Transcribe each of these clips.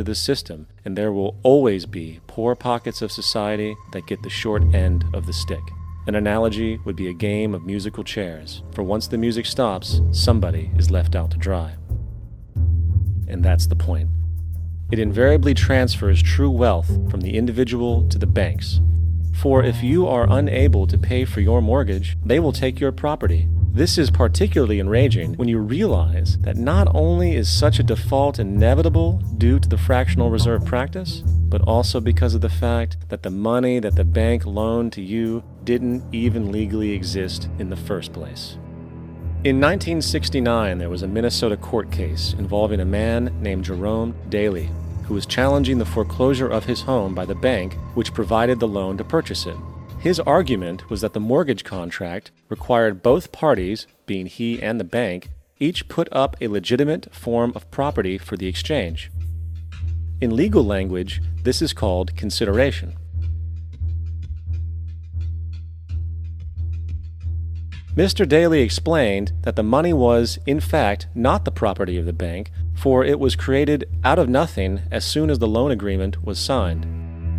to the system, and there will always be poor pockets of society that get the short end of the stick. An analogy would be a game of musical chairs, for once the music stops, somebody is left out to dry. And that's the point. It invariably transfers true wealth from the individual to the banks. For if you are unable to pay for your mortgage, they will take your property. This is particularly enraging when you realize that not only is such a default inevitable due to the fractional reserve practice, but also because of the fact that the money that the bank loaned to you didn't even legally exist in the first place. In 1969, there was a Minnesota court case involving a man named Jerome Daly, who was challenging the foreclosure of his home by the bank which provided the loan to purchase it. His argument was that the mortgage contract required both parties, being he and the bank, each put up a legitimate form of property for the exchange. In legal language, this is called consideration. Mr. Daly explained that the money was, in fact, not the property of the bank, for it was created out of nothing as soon as the loan agreement was signed.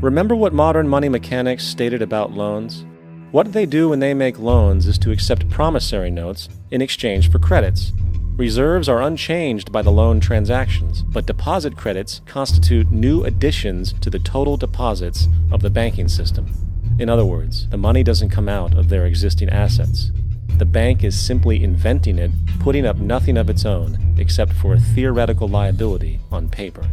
Remember what modern money mechanics stated about loans? What they do when they make loans is to accept promissory notes in exchange for credits. Reserves are unchanged by the loan transactions, but deposit credits constitute new additions to the total deposits of the banking system. In other words, the money doesn't come out of their existing assets. The bank is simply inventing it, putting up nothing of its own except for a theoretical liability on paper.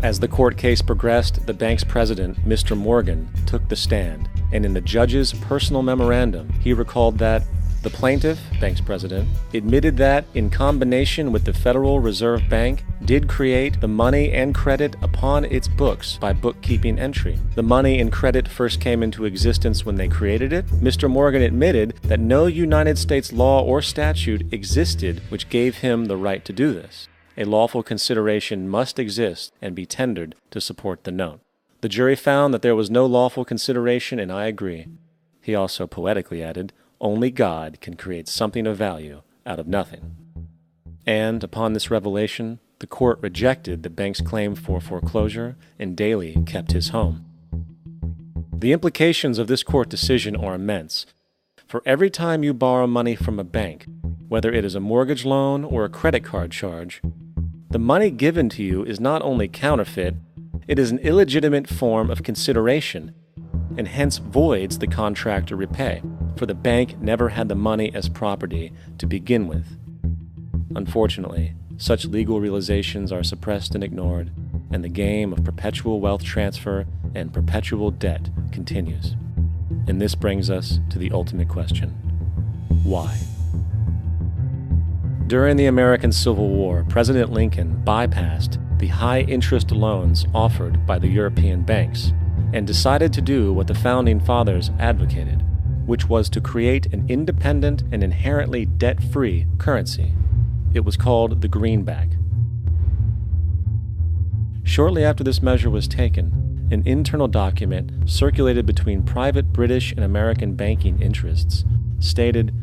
As the court case progressed, the bank's president, Mr. Morgan, took the stand, and in the judge's personal memorandum, he recalled that the plaintiff, bank's president, admitted that, in combination with the Federal Reserve Bank, did create the money and credit upon its books by bookkeeping entry. The money and credit first came into existence when they created it. Mr. Morgan admitted that no United States law or statute existed which gave him the right to do this. A lawful consideration must exist and be tendered to support the note. The jury found that there was no lawful consideration, and I agree. He also poetically added, only God can create something of value out of nothing. And upon this revelation, the court rejected the bank's claim for foreclosure, and Daly kept his home. The implications of this court decision are immense. For every time you borrow money from a bank, whether it is a mortgage loan or a credit card charge, the money given to you is not only counterfeit, it is an illegitimate form of consideration, and hence voids the contract to repay, for the bank never had the money as property to begin with. Unfortunately, such legal realizations are suppressed and ignored, and the game of perpetual wealth transfer and perpetual debt continues. And this brings us to the ultimate question: why? During the American Civil War, President Lincoln bypassed the high-interest loans offered by the European banks and decided to do what the Founding Fathers advocated, which was to create an independent and inherently debt-free currency. It was called the greenback. Shortly after this measure was taken, an internal document circulated between private British and American banking interests stated,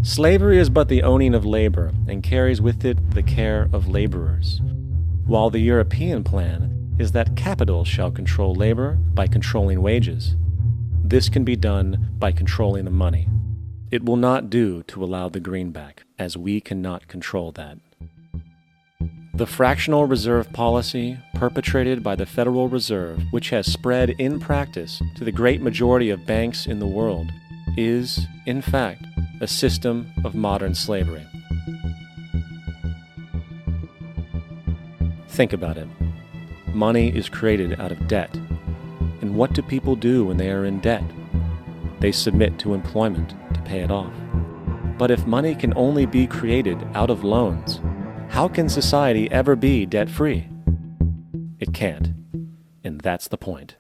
"Slavery is but the owning of labor, and carries with it the care of laborers, while the European plan is that capital shall control labor by controlling wages. This can be done by controlling the money. It will not do to allow the greenback, as we cannot control that." The fractional reserve policy perpetrated by the Federal Reserve, which has spread in practice to the great majority of banks in the world, is, in fact, a system of modern slavery. Think about it. Money is created out of debt. And what do people do when they are in debt? They submit to employment to pay it off. But if money can only be created out of loans, how can society ever be debt-free? It can't. And that's the point.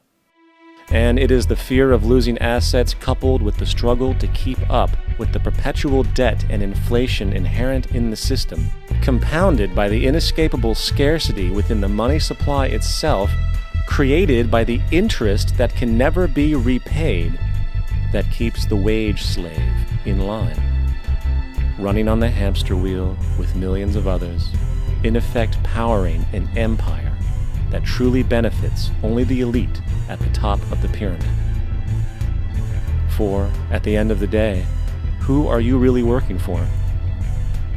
And it is the fear of losing assets coupled with the struggle to keep up with the perpetual debt and inflation inherent in the system, compounded by the inescapable scarcity within the money supply itself, created by the interest that can never be repaid, that keeps the wage slave in line, running on the hamster wheel with millions of others, in effect powering an empire that truly benefits only the elite at the top of the pyramid. For, at the end of the day, who are you really working for?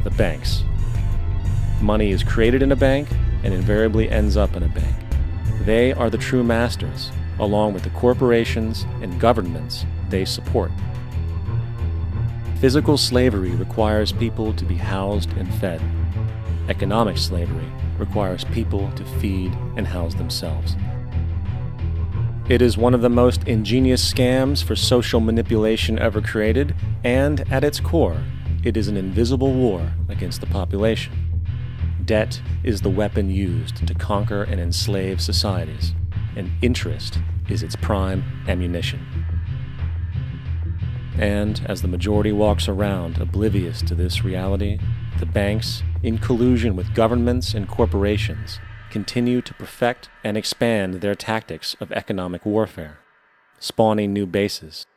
The banks. Money is created in a bank and invariably ends up in a bank. They are the true masters, along with the corporations and governments they support. Physical slavery requires people to be housed and fed. Economic slavery requires people to feed and house themselves. It is one of the most ingenious scams for social manipulation ever created, and at its core, it is an invisible war against the population. Debt is the weapon used to conquer and enslave societies, and interest is its prime ammunition. And as the majority walks around oblivious to this reality, the banks, in collusion with governments and corporations, continue to perfect and expand their tactics of economic warfare, spawning new bases,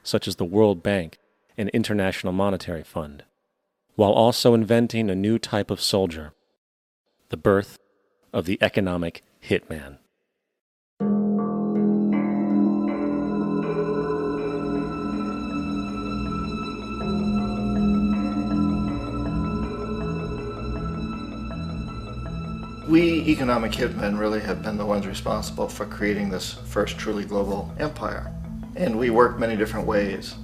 such as the World Bank and International Monetary Fund, while also inventing a new type of soldier, the birth of the economic hitman. We economic hitmen really have been the ones responsible for creating this first truly global empire. And we work many different ways.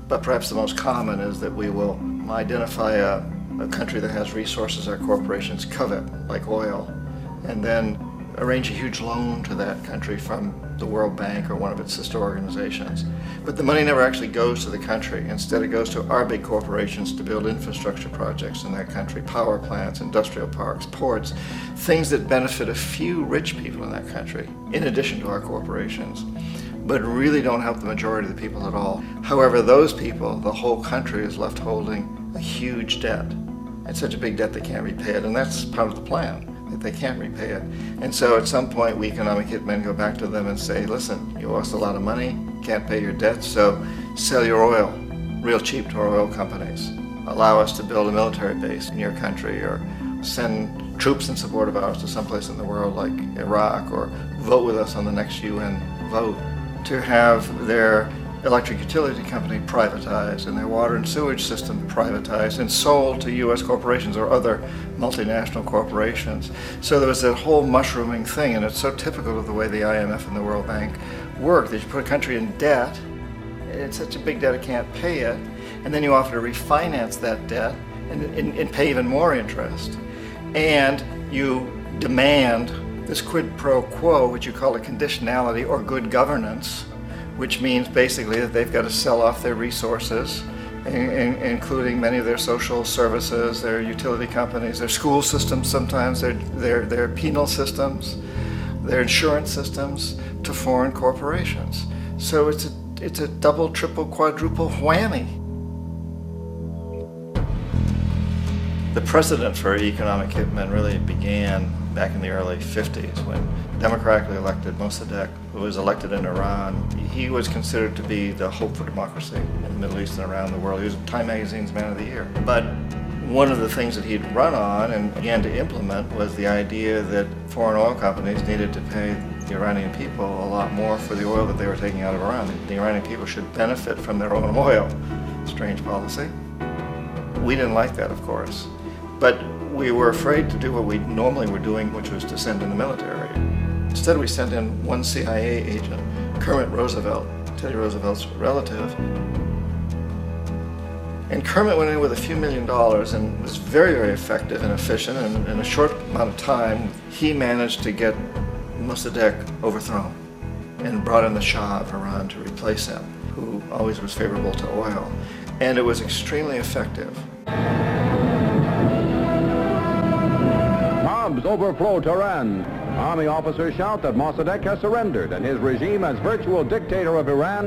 But perhaps the most common is that we will identify a country that has resources our corporations covet, like oil, and then arrange a huge loan to that country from the World Bank or one of its sister organizations. But the money never actually goes to the country. Instead, it goes to our big corporations to build infrastructure projects in that country, power plants, industrial parks, ports, things that benefit a few rich people in that country, in addition to our corporations, but really don't help the majority of the people at all. However, those people, the whole country is left holding a huge debt. It's such a big debt they can't repay it, and that's part of the plan, that they can't repay it. And so at some point, we economic hitmen go back to them and say, listen, you owe us a lot of money, can't pay your debt, so sell your oil real cheap to our oil companies. Allow us to build a military base in your country, or send troops in support of ours to someplace in the world like Iraq, or vote with us on the next UN vote. To have their electric utility company privatized and their water and sewage system privatized and sold to U.S. corporations or other multinational corporations. So there was that whole mushrooming thing, and it's so typical of the way the IMF and the World Bank work, that you put a country in debt, it's such a big debt it can't pay it, and then you offer to refinance that debt and pay even more interest. And you demand this quid pro quo, which you call a conditionality or good governance, which means basically that they've got to sell off their resources, including many of their social services, their utility companies, their school systems sometimes, their penal systems, their insurance systems, to foreign corporations. So it's a double, triple, quadruple whammy. The precedent for economic hitmen really began back in the early 50s when democratically elected Mossadegh, who was elected in Iran, he was considered to be the hope for democracy in the Middle East and around the world. He was Time Magazine's Man of the Year. But one of the things that he'd run on and began to implement was the idea that foreign oil companies needed to pay the Iranian people a lot more for the oil that they were taking out of Iran. The Iranian people should benefit from their own oil. Strange policy. We didn't like that, of course. But we were afraid to do what we normally were doing, which was to send in the military. Instead, we sent in one CIA agent, Kermit Roosevelt, Teddy Roosevelt's relative. And Kermit went in with a few $1 million and was very, very effective and efficient. And in a short amount of time, he managed to get Mossadegh overthrown and brought in the Shah of Iran to replace him, who always was favorable to oil. And it was extremely effective. Mobs overflow Tehran. Army officers shout that Mossadegh has surrendered and his regime as virtual dictator of Iran